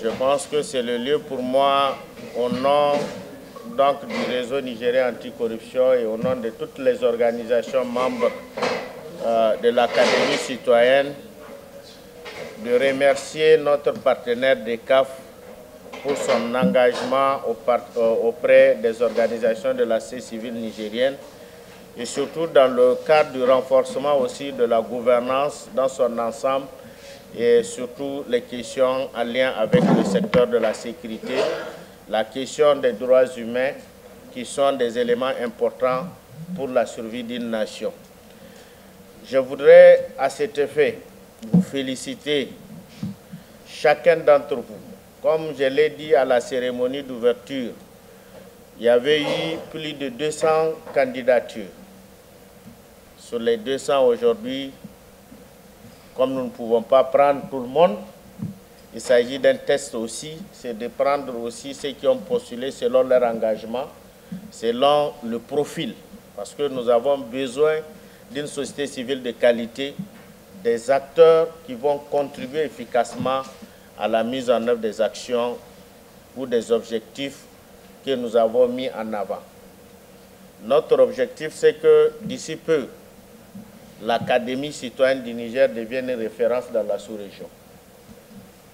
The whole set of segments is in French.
Je pense que c'est le lieu pour moi, au nom donc, du réseau nigérien anticorruption et au nom de toutes les organisations membres de l'Académie citoyenne, de remercier notre partenaire DECAF pour son engagement auprès des organisations de la société civile nigérienne et surtout dans le cadre du renforcement aussi de la gouvernance dans son ensemble et surtout les questions en lien avec le secteur de la sécurité, la question des droits humains qui sont des éléments importants pour la survie d'une nation. Je voudrais à cet effet vous féliciter, chacun d'entre vous. Comme je l'ai dit à la cérémonie d'ouverture, il y avait eu plus de 200 candidatures. Sur les 200 aujourd'hui, comme nous ne pouvons pas prendre tout le monde, il s'agit d'un test aussi, c'est de prendre aussi ceux qui ont postulé selon leur engagement, selon le profil, parce que nous avons besoin d'une société civile de qualité, des acteurs qui vont contribuer efficacement à la mise en œuvre des actions ou des objectifs que nous avons mis en avant. Notre objectif, c'est que d'ici peu, l'Académie citoyenne du Niger devienne une référence dans la sous-région.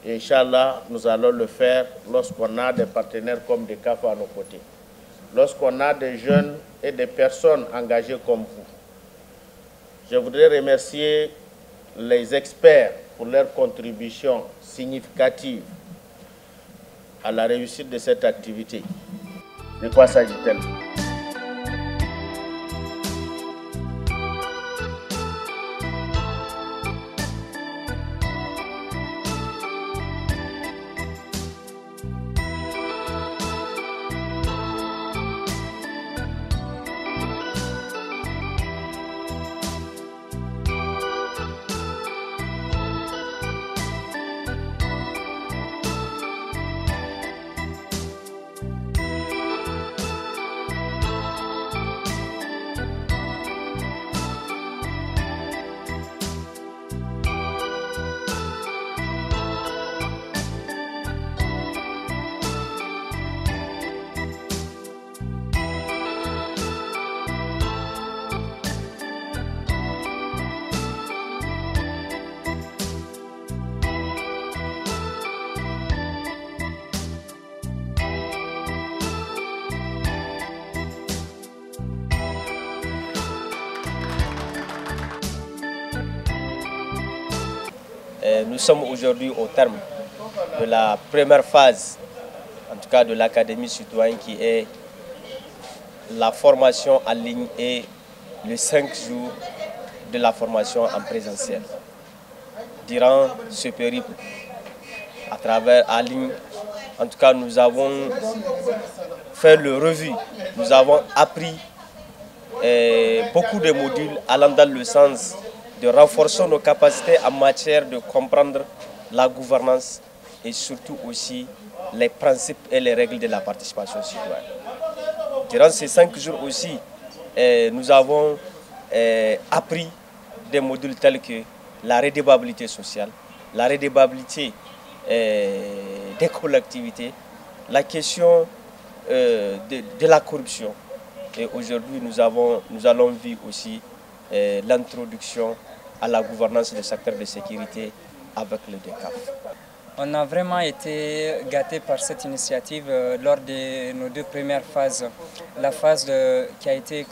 Et Inch'Allah, nous allons le faire lorsqu'on a des partenaires comme DECAF à nos côtés. Lorsqu'on a des jeunes et des personnes engagées comme vous. Je voudrais remercier les experts pour leur contribution significative à la réussite de cette activité. De quoi s'agit-elle? Nous sommes aujourd'hui au terme de la première phase, en tout cas de l'Académie citoyenne, qui est la formation en ligne et les 5 jours de la formation en présentiel. Durant ce périple, à travers en ligne, en tout cas nous avons fait le revue, nous avons appris beaucoup de modules allant dans le sens de renforcer nos capacités en matière de comprendre la gouvernance et surtout aussi les principes et les règles de la participation citoyenne. Durant ces 5 jours aussi, nous avons appris des modules tels que la redevabilité sociale, la redevabilité des collectivités, la question de la corruption. Et aujourd'hui, nous allons vivre aussi l'introduction à la gouvernance du secteur de sécurité avec le DECAF. On a vraiment été gâtés par cette initiative lors de nos 2 premières phases. La phase qui a été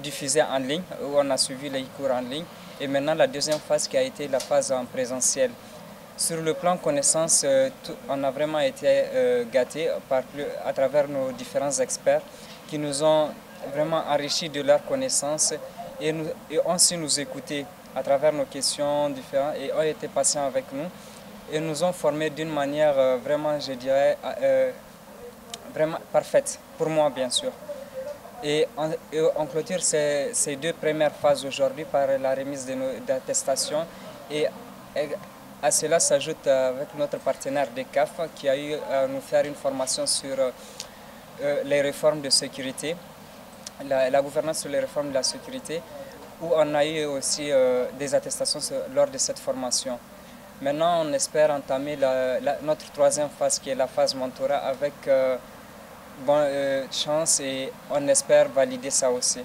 diffusée en ligne, où on a suivi les cours en ligne, et maintenant la 2e phase qui a été la phase en présentiel. Sur le plan connaissance, on a vraiment été gâtés à travers nos différents experts qui nous ont vraiment enrichis de leurs connaissances et ont su nous écouter à travers nos questions différentes et ont été patients avec nous et nous ont formés d'une manière vraiment, je dirais, vraiment parfaite, pour moi bien sûr. Et on clôture ces 2 premières phases aujourd'hui par la remise d'attestations et à cela s'ajoute avec notre partenaire DECAF qui a eu à nous faire une formation sur les réformes de sécurité, la gouvernance sur les réformes de la sécurité, où on a eu aussi des attestations lors de cette formation. Maintenant, on espère entamer notre troisième phase, qui est la phase mentorat, avec bonne chance, et on espère valider ça aussi.